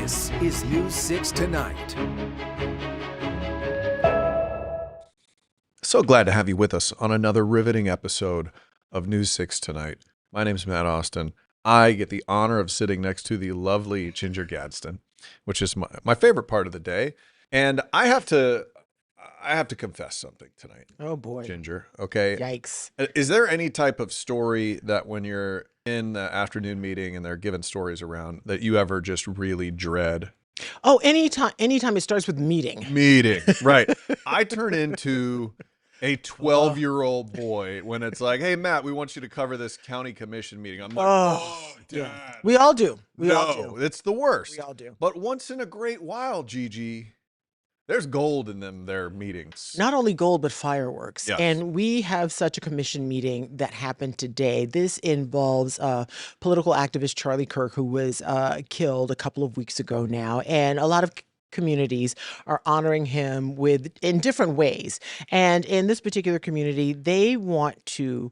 This is News 6 Tonight. So glad to have you with us on another riveting episode of News 6 Tonight. My name's Matt Austin. I get the honor of sitting next to the lovely Ginger Gadsden, which is my favorite part of the day. And I have to confess something tonight. Oh boy. Ginger, okay? Yikes. Is there any type of story that when you're in the afternoon meeting and they're giving stories around that you ever just really dread? Oh, anytime it starts with meeting. Meeting, right. I turn into a 12-year-old boy when it's like, hey, Matt, we want you to cover this county commission meeting. I'm like, oh, Dad. Yeah. We all do. We all do. It's the worst. We all do. But once in a great while, Gigi, there's gold in their meetings. Not only gold, but fireworks. Yes. And we have such a commission meeting that happened today. This involves political activist Charlie Kirk, who was killed a couple of weeks ago now. And a lot of communities are honoring him in different ways. And in this particular community, they want to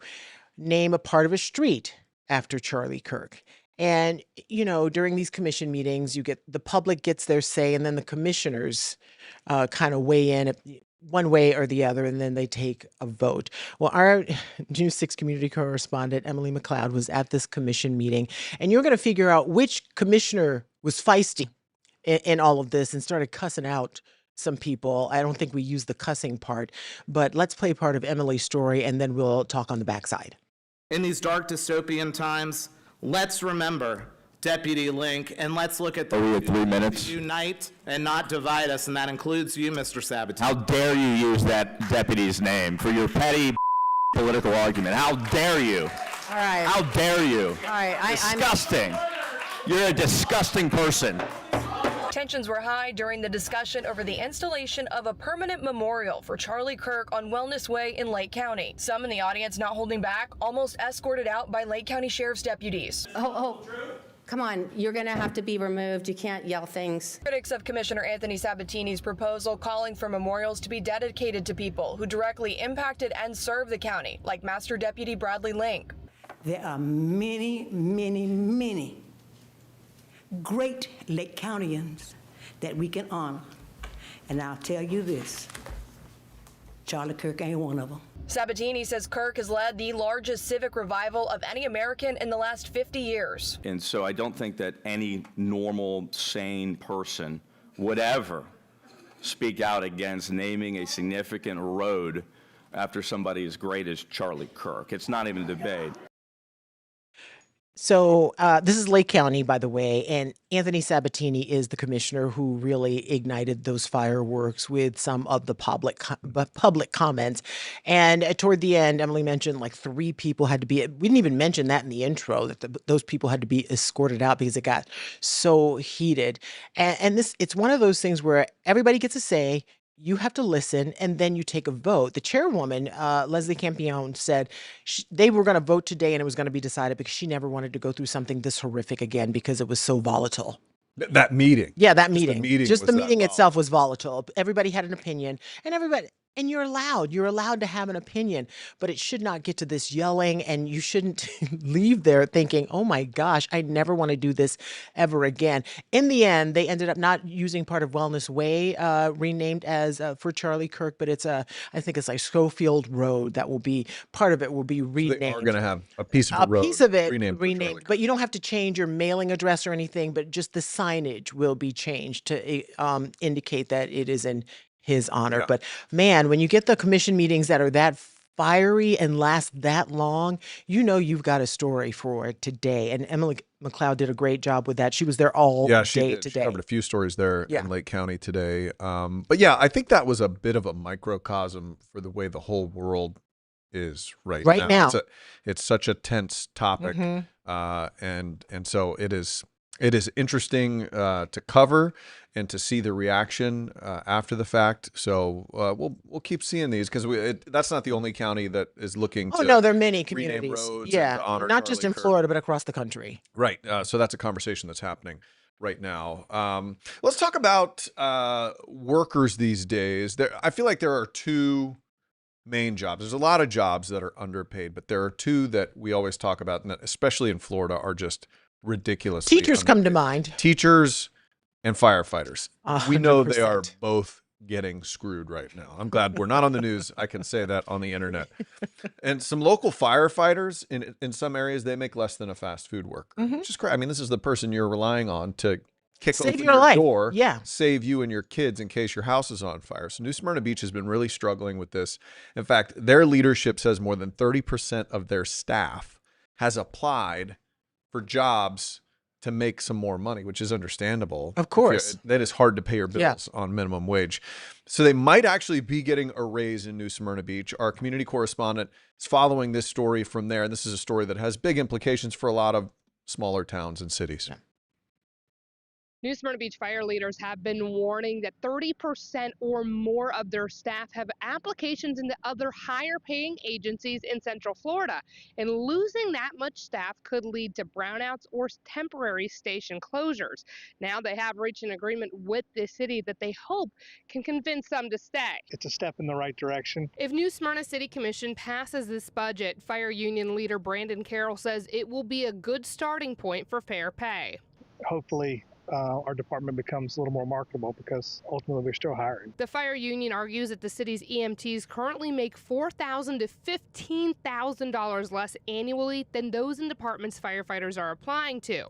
name a part of a street after Charlie Kirk. And, you know, during these commission meetings, the public gets their say, and then the commissioners kind of weigh in one way or the other, and then they take a vote. Well, our News 6 community correspondent, Emily McLeod, was at this commission meeting, and you're going to figure out which commissioner was feisty in all of this and started cussing out some people. I don't think we used the cussing part, but let's play part of Emily's story, and then we'll talk on the backside. In these dark dystopian times, let's remember Deputy Link, and let's look at the Are we at 3 minutes? unite and not divide us, and that includes you, Mr. Sabatini. How dare you use that deputy's name for your petty political argument? How dare you? All right. How dare you? All right. Disgusting. You're a disgusting person. Tensions were high during the discussion over the installation of a permanent memorial for Charlie Kirk on Wellness Way in Lake County. Some in the audience not holding back, almost escorted out by Lake County Sheriff's deputies. Come on, you're going to have to be removed. You can't yell things. Critics of Commissioner Anthony Sabatini's proposal calling for memorials to be dedicated to people who directly impacted and served the county, like Master Deputy Bradley Link. There are many, many, many great Lake Countyans that we can honor. And I'll tell you this, Charlie Kirk ain't one of them. Sabatini says Kirk has led the largest civic revival of any American in the last 50 years. And so I don't think that any normal, sane person would ever speak out against naming a significant road after somebody as great as Charlie Kirk. It's not even a debate. So this is Lake County, by the way, and Anthony Sabatini is the commissioner who really ignited those fireworks with some of the public comments. And toward the end, Emily mentioned like 3 people had to be, we didn't even mention that in the intro, that those people had to be escorted out because it got so heated. And it's one of those things where everybody gets a say. You have to listen, and then you take a vote. The chairwoman, Leslie Campione, said they were going to vote today, and it was going to be decided because she never wanted to go through something this horrific again because it was so volatile. That meeting. Yeah, that meeting. Just the meeting itself was volatile. Everybody had an opinion, and you're allowed to have an opinion, but it should not get to this yelling, and you shouldn't leave there thinking, oh my gosh, I never want to do this ever again. In the end, they ended up not using part of Wellness Way, renamed as for Charlie Kirk, but I think it's like Schofield Road that will be, part of it will be renamed. They are going to have a piece of a road. A piece of it renamed, but you don't have to change your mailing address or anything, but just the signage will be changed to indicate that it is in his honor. Yeah. But man, when you get the commission meetings that are that fiery and last that long, you know you've got a story for it today. And Emily McLeod did a great job with that. She was there all day today. She covered a few stories there Yeah. in Lake County today. But yeah, I think that was a bit of a microcosm for the way the whole world is right now. It's such a tense topic. And so it is interesting to cover and to see the reaction after the fact. So we'll keep seeing these because that's not the only county that is looking to. Oh no, there are many rename communities. roads and Yeah, to honor not just Charlie in Kirk. Florida, but across the country. Right. So that's a conversation that's happening right now. Let's talk about workers these days. I feel like there are 2 main jobs. There's a lot of jobs that are underpaid, but there are 2 that we always talk about, and that, especially in Florida, are just ridiculous. Teachers come to mind. Teachers and firefighters. We know they are 100%. both getting screwed right now. I'm glad we're not on the news. I can say that on the internet. And some local firefighters in some areas, they make less than a fast food worker. Which is crazy. I mean, this is the person you're relying on to kick Save open your your life. door, Yeah. save you and your kids in case your house is on fire. So New Smyrna Beach has been really struggling with this. In fact, their leadership says more than 30% of their staff has applied for jobs to make some more money, which is understandable. Of course. That is hard to pay your bills on minimum wage. So they might actually be getting a raise in New Smyrna Beach. Our community correspondent is following this story from there. And this is a story that has big implications for a lot of smaller towns and cities. Yeah. New Smyrna Beach fire leaders have been warning that 30% or more of their staff have applications into other higher paying agencies in Central Florida. And losing that much staff could lead to brownouts or temporary station closures. Now they have reached an agreement with the city that they hope can convince some to stay. It's a step in the right direction. If New Smyrna City Commission passes this budget, fire union leader Brandon Carroll says it will be a good starting point for fair pay. Hopefully, our department becomes a little more marketable because ultimately we're still hiring. The fire union argues that the city's EMTs currently make $4,000 to $15,000 less annually than those in departments firefighters are applying to.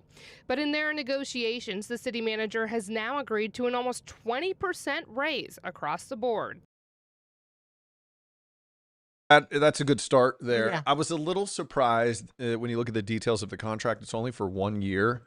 But in their negotiations, the city manager has now agreed to an almost 20% raise across the board. That's a good start there. Yeah. I was a little surprised when you look at the details of the contract. It's only for 1 year.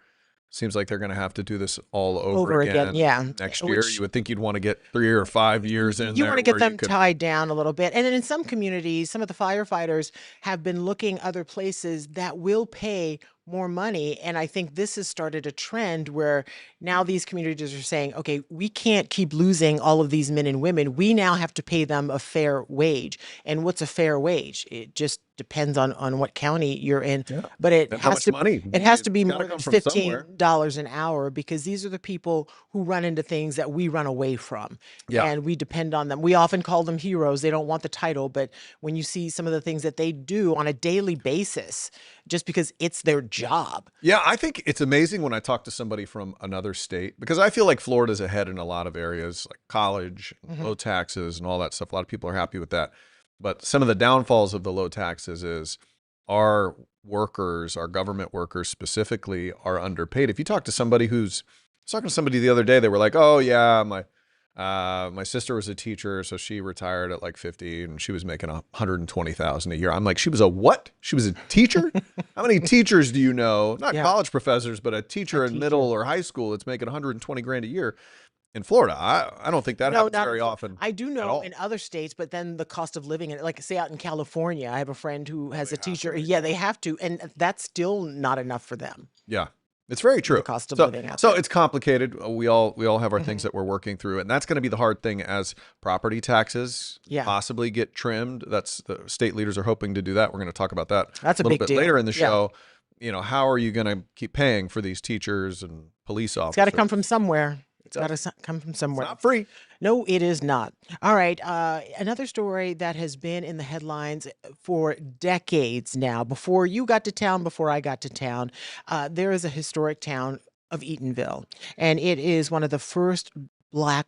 Seems like they're going to have to do this all over again yeah. next year. Which- You would think you'd want to get 3 or 5 years in You there. want to get where them you could- tied down a little bit. And then in some communities, some of the firefighters have been looking other places that will pay more money. And I think this has started a trend where now these communities are saying, okay, we can't keep losing all of these men and women. We now have to pay them a fair wage. And what's a fair wage? It just depends on what county you're in. But it And how has much to money? it has to be It's gotta more than come from somewhere. $15 an hour, because these are the people who run into things that we run away from. Yeah. And we depend on them. We often call them heroes. They don't want the title, but when you see some of the things that they do on a daily basis, just because it's their job. Yeah, I think it's amazing when I talk to somebody from another state, because I feel like Florida's ahead in a lot of areas, like college, low taxes, and all that stuff. A lot of people are happy with that. But some of the downfalls of the low taxes is our workers, our government workers specifically, are underpaid. If you talk to somebody I was talking to somebody the other day, they were like, "Oh yeah, my sister was a teacher, so she retired at like 50, and she was making $120,000 a year." I'm like, "She was a what? She was a teacher? How many teachers do you know? Not Yeah. college professors, but a teacher in middle or high school that's making 120 grand a year in Florida." I don't think that happens not very in Flo- often. I do at know all. in other states, but then the cost of living, like say out in California, I have a friend who has a they have to teacher. raise Yeah, they have to, and that's still not enough for them. Yeah, it's very true. cost of so, living out so there. it's complicated. We all have our things that we're working through, and that's going to be the hard thing as property taxes Yeah. possibly get trimmed. That's the state leaders are hoping to do that. We're going to talk about that That's a little big bit deal. later in the Yeah. show. You know, how are you going to keep paying for these teachers and police officers? It's got to come from somewhere. It's got to come from It's somewhere. not free. No, it is not. All right. Another story that has been in the headlines for decades now. Before you got to town, before I got to town, there is a historic town of Eatonville, and it is one of the first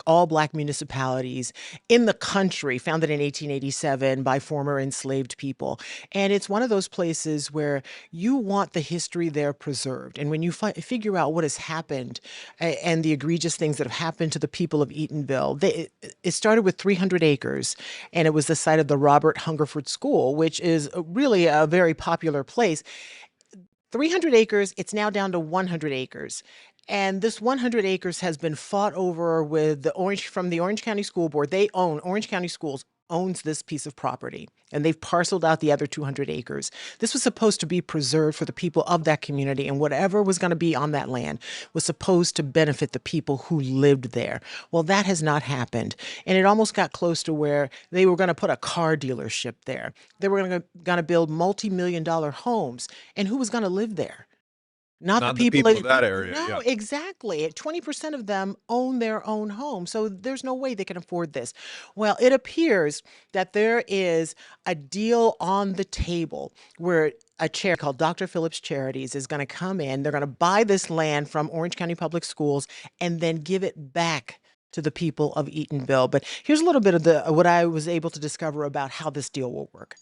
all black municipalities in the country, founded in 1887 by former enslaved people. And it's one of those places where you want the history there preserved. And when you figure out what has happened and the egregious things that have happened to the people of Eatonville, it started with 300 acres, and it was the site of the Robert Hungerford School, which is really a very popular place. 300 acres, it's now down to 100 acres. And this 100 acres has been fought over with the Orange County School Board. Orange County Schools owns this piece of property, and they've parceled out the other 200 acres. This was supposed to be preserved for the people of that community, and whatever was going to be on that land was supposed to benefit the people who lived there. Well, that has not happened, and it almost got close to where they were going to put a car dealership there. They were going to build multi-million-dollar homes, and who was going to live there? Not the Not the people people of that area, No, yeah. exactly. 20% of them own their own home. So there's no way they can afford this. Well, it appears that there is a deal on the table where a charity called Dr. Phillips Charities is going to come in. They're going to buy this land from Orange County Public Schools and then give it back to the people of Eatonville. But here's a little bit of what I was able to discover about how this deal will work.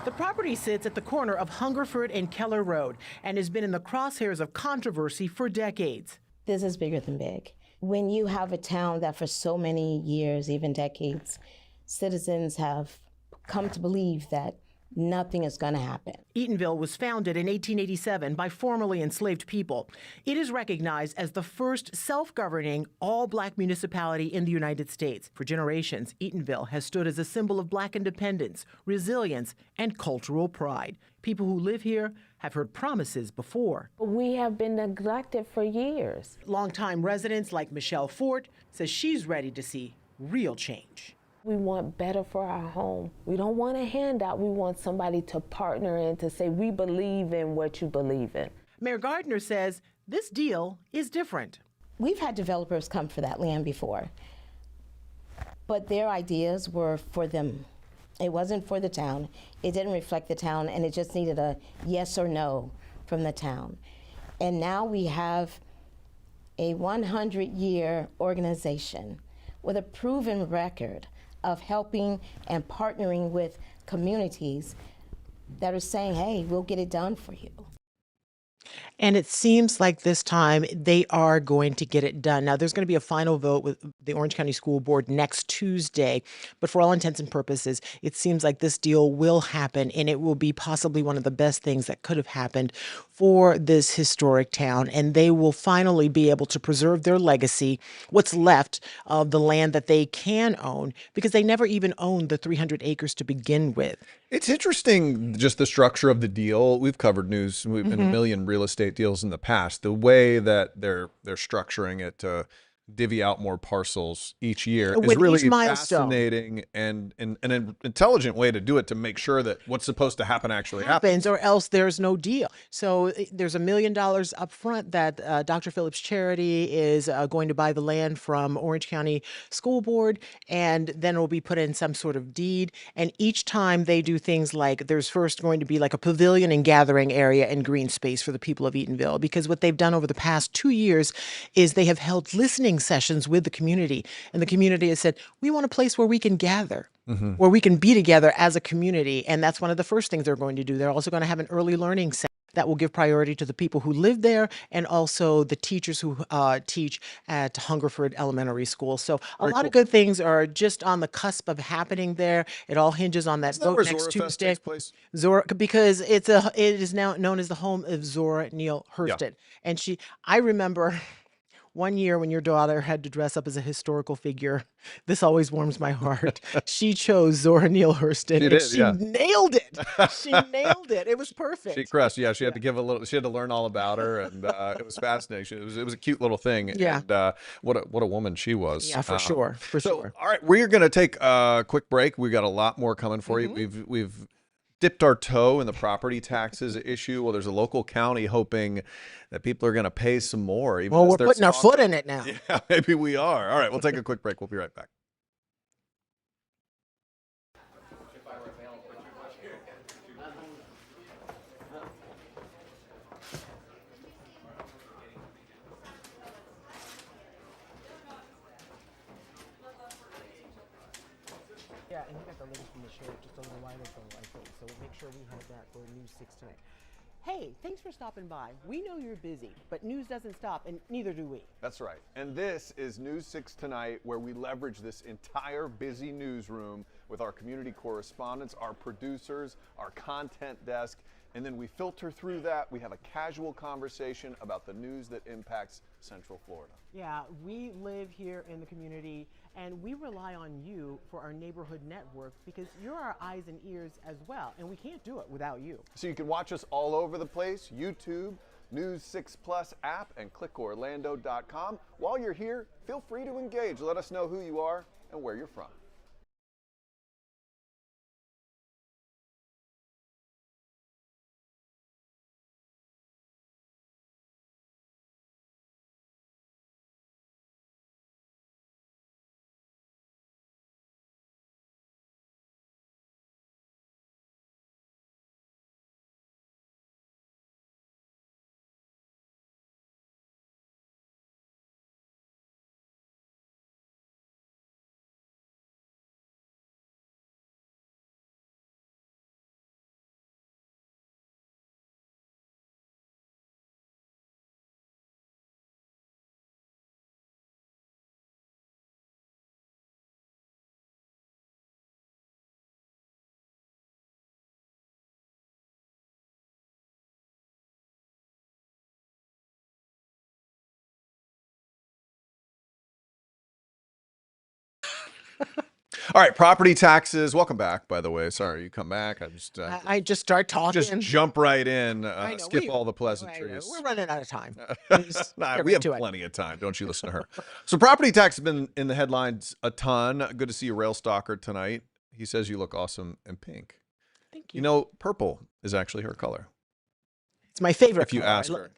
The property sits at the corner of Hungerford and Keller Road and has been in the crosshairs of controversy for decades. This is bigger than big. When you have a town that for so many years, even decades, citizens have come to believe that nothing is going to happen. Eatonville was founded in 1887 by formerly enslaved people. It is recognized as the first self-governing all-black municipality in the United States. For generations, Eatonville has stood as a symbol of black independence, resilience, and cultural pride. People who live here have heard promises before. We have been neglected for years. Longtime residents like Michelle Fort says she's ready to see real change. We want better for our home. We don't want a handout. We want somebody to partner in to say, we believe in what you believe in. Mayor Gardner says this deal is different. We've had developers come for that land before, but their ideas were for them. It wasn't for the town. It didn't reflect the town, and it just needed a yes or no from the town. And now we have a 100-year organization with a proven record of helping and partnering with communities that are saying, hey, we'll get it done for you. And it seems like this time they are going to get it done. Now, there's going to be a final vote with the Orange County School Board next Tuesday. But for all intents and purposes, it seems like this deal will happen, and it will be possibly one of the best things that could have happened for this historic town. And they will finally be able to preserve their legacy, what's left of the land that they can own, because they never even owned the 300 acres to begin with. It's interesting, just the structure of the deal. We've covered news, we've been a million real estate deals in the past. The way that they're structuring it to divvy out more parcels each year is really fascinating and an intelligent way to do it, to make sure that what's supposed to happen actually happens, or else there's no deal. So there's $1 million up front that Dr. Phillips Charity is going to buy the land from Orange County School Board, and then it will be put in some sort of deed. And each time they do things like, there's first going to be like a pavilion and gathering area and green space for the people of Eatonville, because what they've done over the past 2 years is they have held listening sessions with the community, and the community has said, we want a place where we can gather, where we can be together as a community. And that's one of the first things they're going to do. They're also going to have an early learning center that will give priority to the people who live there, and also the teachers who teach at Hungerford Elementary School. So a lot of good things are just on the cusp of happening there. It all hinges on that vote next Tuesday. Zora, because it is now known as the home of Zora Neale Hurston. And I remember one year when your daughter had to dress up as a historical figure. This always warms my heart. She chose Zora Neale Hurston. She nailed it. She nailed it. It was perfect. She crushed. Yeah, she had to give a little. She had to learn all about her, and it was fascinating. It was a cute little thing. Yeah. And what a woman she was. Yeah, for sure. For sure. All right, we're gonna take a quick break. We got a lot more coming for you. We've dipped our toe in the property taxes issue. Well, there's a local county hoping that people are going to pay some more. Even well, we're putting our foot in it now. Yeah, maybe we are. All right, we'll take a quick break. We'll be right back. Yeah, and you got the link from the sheriff just a little while ago, I think. So we'll make sure we have that for News 6 tonight. Hey, thanks for stopping by. We know you're busy, but news doesn't stop, and neither do we. That's right. And this is News 6 Tonight, where we leverage this entire busy newsroom with our community correspondents, our producers, our content desk, and then we filter through that. We have a casual conversation about the news that impacts Central Florida. Yeah, we live here in the community, and we rely on you for our neighborhood network, because you're our eyes and ears as well, and we can't do it without you. So you can watch us all over the place: YouTube, News 6 Plus app, and clickorlando.com. While you're here, feel free to engage. Let us know who you are and where you're from. All right, property taxes. Welcome back, by the way. Sorry, you come back. I just start talking. Just jump right in. I know, Skip all the pleasantries. We're running out of time. Nah, we have plenty of time. Don't you listen to her. So property tax has been in the headlines a ton. Good to see you, Rail Stalker, tonight. He says you look awesome in pink. Thank you. You know, purple is actually her color. It's my favorite. If you color. ask her.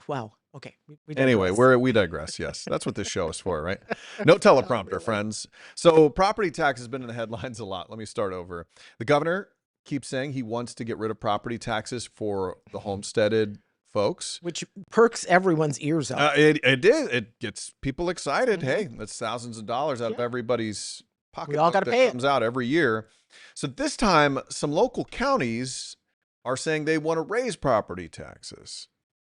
Wow. Okay. Anyway, we digress. Yes, that's what this show is for, right? No teleprompter, friends. So property tax has been in the headlines a lot. Let me start over. The governor keeps saying he wants to get rid of property taxes for the homesteaded folks, which perks everyone's ears up. It did. It gets people excited. Hey, that's thousands of dollars out of everybody's pocket. We all got to pay it. Comes out every year. So this time, some local counties are saying they want to raise property taxes,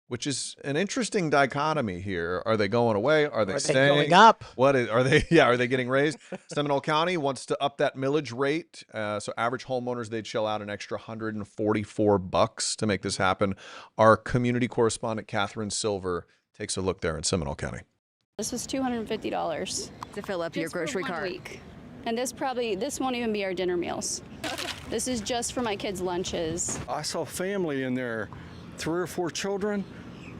which is an interesting dichotomy here. Are they going away? Are they staying? Going up? Are they? Yeah, are they getting raised? Seminole County wants to up that millage rate. So average homeowners, they'd shell out an extra $144 to make this happen. Our community correspondent, Catherine Silver, takes a look there in Seminole County. This was $250 to fill up your grocery for 1 cart. week. And this won't even be our dinner meals. This is just for my kids' lunches. I saw family in there, 3 or 4 children.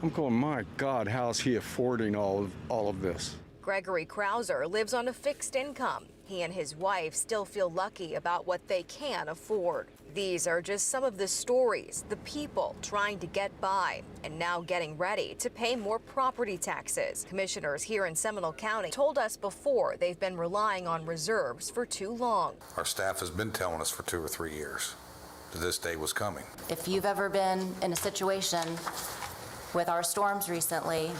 I'm going, my God, how is he affording all of this? Gregory Krauser lives on a fixed income. He and his wife still feel lucky about what they can afford. These are just some of the stories, the people trying to get by and now getting ready to pay more property taxes. Commissioners here in Seminole County told us before they've been relying on reserves for too long. Our staff has been telling us for 2 or 3 years that this day was coming. If you've ever been in a situation with our storms recently,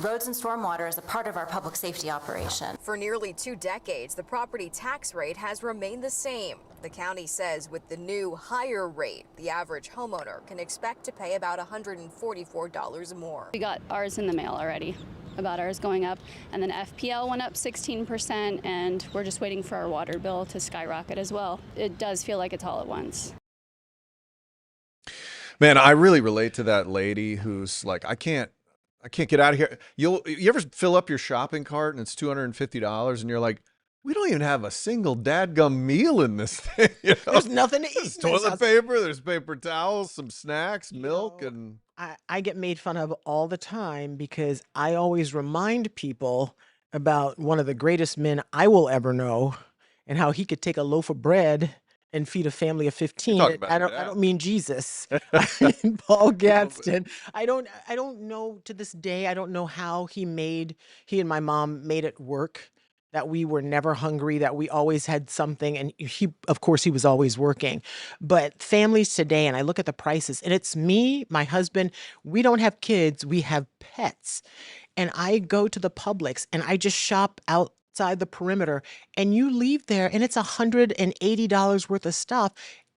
roads and stormwater is a part of our public safety operation. For nearly 2 decades, the property tax rate has remained the same. The county says with the new higher rate, the average homeowner can expect to pay about $144 more. We got ours in the mail already, about ours going up, and then FPL went up 16%, and we're just waiting for our water bill to skyrocket as well. It does feel like it's all at once. Man, I really relate to that lady who's like, I can't get out of here. You ever fill up your shopping cart and it's $250 and you're like, we don't even have a single dadgum meal in this thing. You know? There's nothing to eat. There's toilet paper, there's paper towels, some snacks, milk, and I get made fun of all the time because I always remind people about one of the greatest men I will ever know and how he could take a loaf of bread and feed a family of 15. I don't mean Jesus. I mean Paul Gadsden. I don't know to this day, I don't know how he and my mom made it work, that we were never hungry, that we always had something. And of course, he was always working. But families today, and I look at the prices, and it's me, my husband, we don't have kids, we have pets. And I go to the Publix and I just shop outside the perimeter, and you leave there and it's $180 worth of stuff.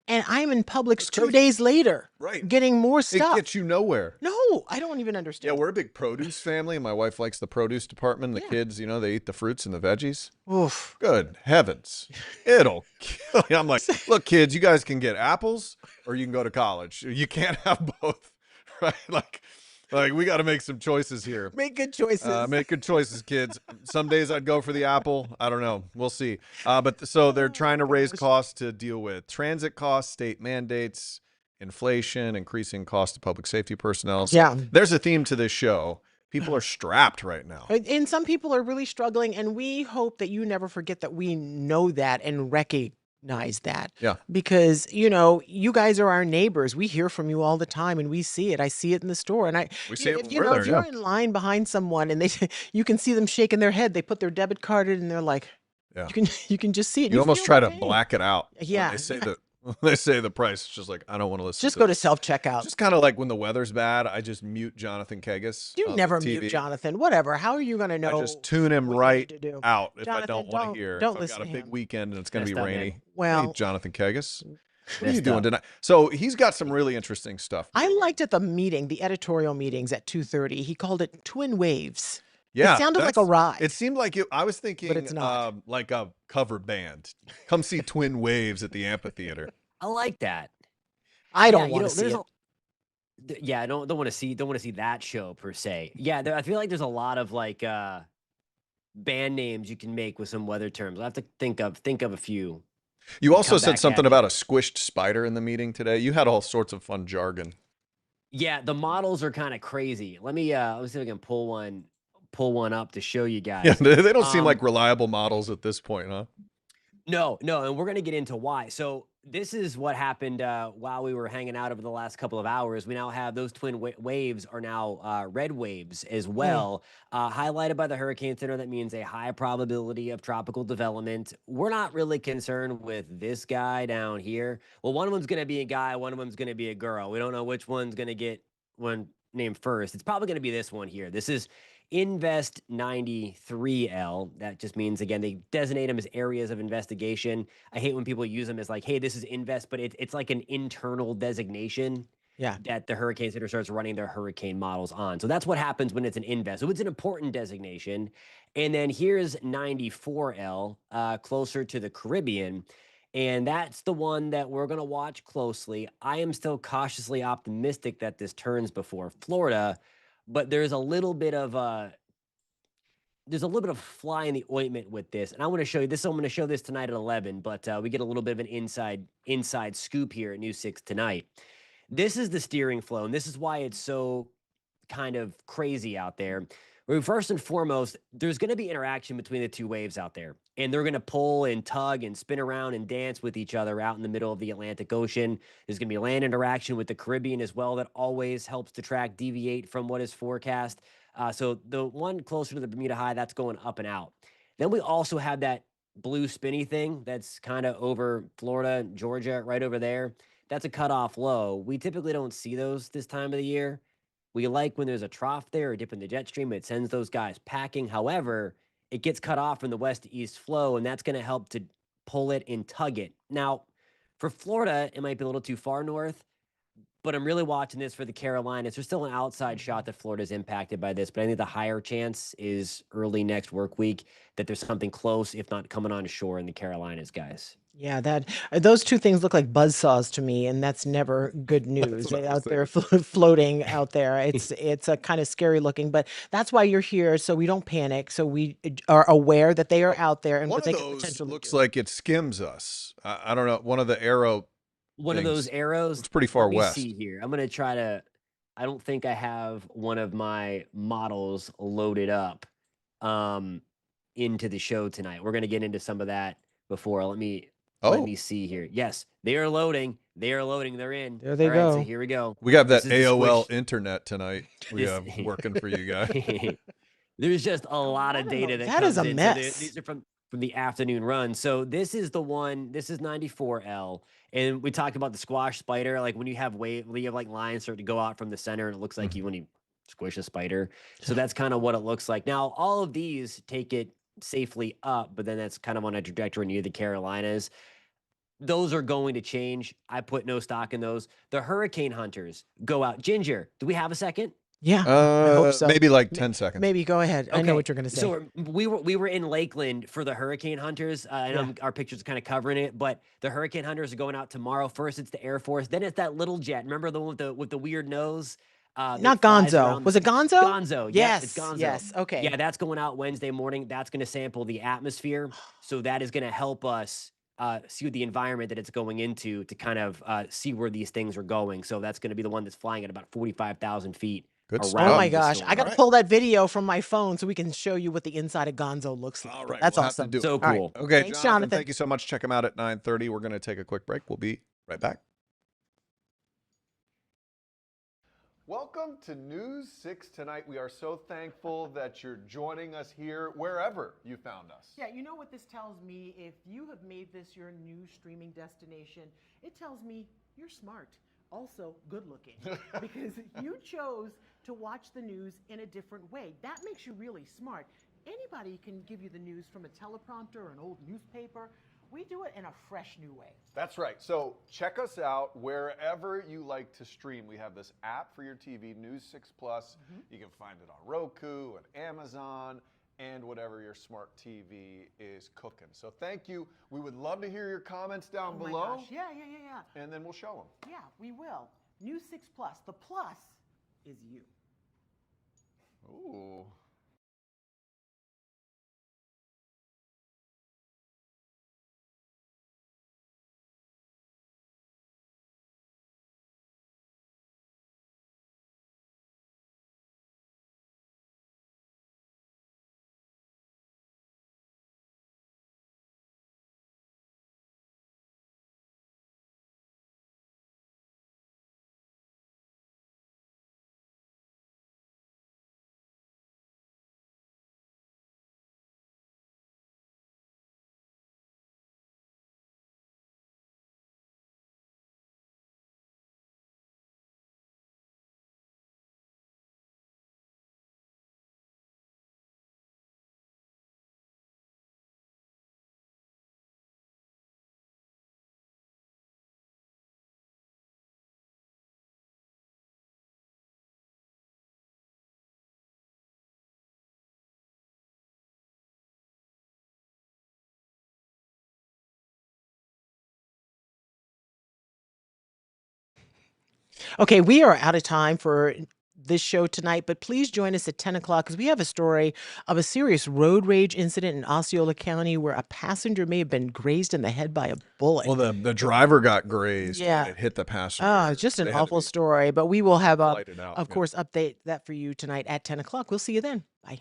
And I'm in Publix 2 days later, getting more stuff. It gets you nowhere. No, I don't even understand. Yeah, we're a big produce family. My wife likes the produce department. The kids, they eat the fruits and the veggies. Oof. Good heavens. It'll kill you. I'm like, look, kids, you guys can get apples or you can go to college. You can't have both, right? Like we got to make some choices here. Make good choices. Make good choices, kids. Some days I'd go for the apple. I don't know. We'll see. So they're trying to raise costs to deal with transit costs, state mandates, inflation, increasing cost of public safety personnel. So yeah. There's a theme to this show. People are strapped right now. And some people are really struggling. And we hope that you never forget that we know that and recognize that. Yeah. Because, you guys are our neighbors. We hear from you all the time and we see it. I see it in the store. And we see it if you're in line behind someone and you can see them shaking their head, they put their debit card in and they're like, you can just see it. You almost try to black it out. Yeah. They say the price. It's just like, I don't want to listen. Just go to self-checkout. Just kind of like when the weather's bad, I just mute Jonathan Kegas. You never mute Jonathan. Whatever. How are you going to know? I just tune him right out if Jonathan, I don't want to hear. Don't if listen I've got a to big him. weekend and it's going to be rainy. Well, hey, Jonathan Kegas. What are you doing tonight? So he's got some really interesting stuff. I liked at the meeting, the editorial meetings at 2:30. He called it Twin Waves. Yeah, it sounded like a ride. It seemed like it. I was thinking, but it's not. Like a cover band. Come see Twin Waves at the amphitheater. I like that. I don't want to see it. Yeah, I don't want to see that show per se. Yeah, I feel like there's a lot of like band names you can make with some weather terms. I have to think of a few. You also Come said back something at about you. a squished spider in the meeting today. You had all sorts of fun jargon. Yeah, the models are kind of crazy. Let me see if I can pull one up to show you Yeah, guys. they don't seem like reliable models at this point, huh? No, and we're gonna get into why. So this is what happened while we were hanging out over the last couple of hours. We now have those twin waves are now red waves as well, highlighted by the Hurricane Center. That means a high probability of tropical development. We're not really concerned with this guy down here. Well, one of them's gonna be a guy, one of them's gonna be a girl. We don't know which one's gonna get one named first. It's probably gonna be this one here. This is Invest 93L. That just means, again, they designate them as areas of investigation. I hate when people use them as like, hey, this is Invest, but it's like an internal designation that the Hurricane Center starts running their hurricane models on. So that's what happens when it's an Invest. So it's an important designation. And then here's 94L, closer to the Caribbean. And that's the one that we're going to watch closely. I am still cautiously optimistic that this turns before Florida, but there's a little bit of fly in the ointment with this. And I want to show you this. I'm going to show this tonight at 11, but we get a little bit of an inside scoop here at News 6 tonight. This is the steering flow, and this is why it's so kind of crazy out there. First and foremost, there's going to be interaction between the two waves out there, and they're going to pull and tug and spin around and dance with each other out in the middle of the Atlantic Ocean. There's going to be land interaction with the Caribbean as well that always helps the track deviate from what is forecast. So the one closer to the Bermuda High, that's going up and out. Then we also have that blue spinny thing that's kind of over Florida, Georgia, right over there. That's a cutoff low. We typically don't see those this time of the year. We like when there's a trough there, a dip in the jet stream, it sends those guys packing. However, it gets cut off from the west to east flow, and that's going to help to pull it and tug it. Now, for Florida, it might be a little too far north, but I'm really watching this for the Carolinas. There's still an outside shot that Florida's impacted by this, but I think the higher chance is early next work week that there's something close, if not coming on shore in the Carolinas, guys. Yeah, those two things look like buzzsaws to me, and that's never good news. what I was Out there floating out there. It's a kind of scary looking, but that's why you're here, so we don't panic, so we are aware that they are out there and One what of they could those potentially looks do. like it skims us. I don't know. One of the arrow One of those things arrows. looks pretty far Let me west. see here. I'm gonna try to. I don't think I have one of my models loaded up into the show tonight. We're gonna get into some of that before. Let me see here. Yes, they are loading. They are loading. They're in. There they All right, so go. here we go. We got that This is the AOL squish. internet tonight. We have working for you guys. There's just a lot of data that That comes is a in. mess. These are from the afternoon run. So this is the one. This is 94L, and we talked about the squash spider. Like when you have like lines start to go out from the center, and it looks like you when you squish a spider. So that's kind of what it looks like. Now all of these take it safely up, but then that's kind of on a trajectory near the Carolinas. Those are going to change. I put no stock in those. The hurricane hunters go out. Ginger, do we have a second? Yeah, I hope so. Maybe like 10 seconds. Maybe go ahead. I know Okay, what you're going to say. So we were in Lakeland for the hurricane hunters. And our pictures are kind of covering it, but the hurricane hunters are going out tomorrow. First, it's the Air Force. Then it's that little jet. Remember the one with the weird nose? Not Gonzo. Was it Gonzo? Gonzo. Yes. It's Gonzo. Yes. Okay. Yeah, that's going out Wednesday morning. That's going to sample the atmosphere. So that is going to help us see the environment that it's going into to kind of see where these things are going. So that's going to be the one that's flying at about 45,000 feet. Good Oh my the gosh. storm. I got to pull that video from my phone so we can show you what the inside of Gonzo looks like. All right, That's we'll have to awesome. do it. So All right. cool. Okay, Thanks, Jonathan, Jonathan. thank you so much. Check them out at 9:30. We're going to take a quick break. We'll be right back. Welcome to News 6 Tonight. We are so thankful that you're joining us here wherever you found us. Yeah, you know what this tells me? If you have made this your new streaming destination, it tells me you're smart. Also, good looking. Because you chose to watch the news in a different way. That makes you really smart. Anybody can give you the news from a teleprompter or an old newspaper. We do it in a fresh new way. That's right. So check us out wherever you like to stream. We have this app for your TV, News 6 Plus. You can find it on Roku and Amazon and whatever your smart TV is cooking. So thank you. We would love to hear your comments down Oh my below. gosh. Yeah. And then we'll show them. Yeah, we will. News 6 Plus. The plus is you. Ooh. Okay, we are out of time for this show tonight, but please join us at 10 o'clock because we have a story of a serious road rage incident in Osceola County where a passenger may have been grazed in the head by a bullet. Well, the driver got grazed. Yeah. And it hit the passenger. Oh, just an They had to awful be story. But we will have, lighted out, of yeah. course, update that for you tonight at 10 o'clock. We'll see you then. Bye.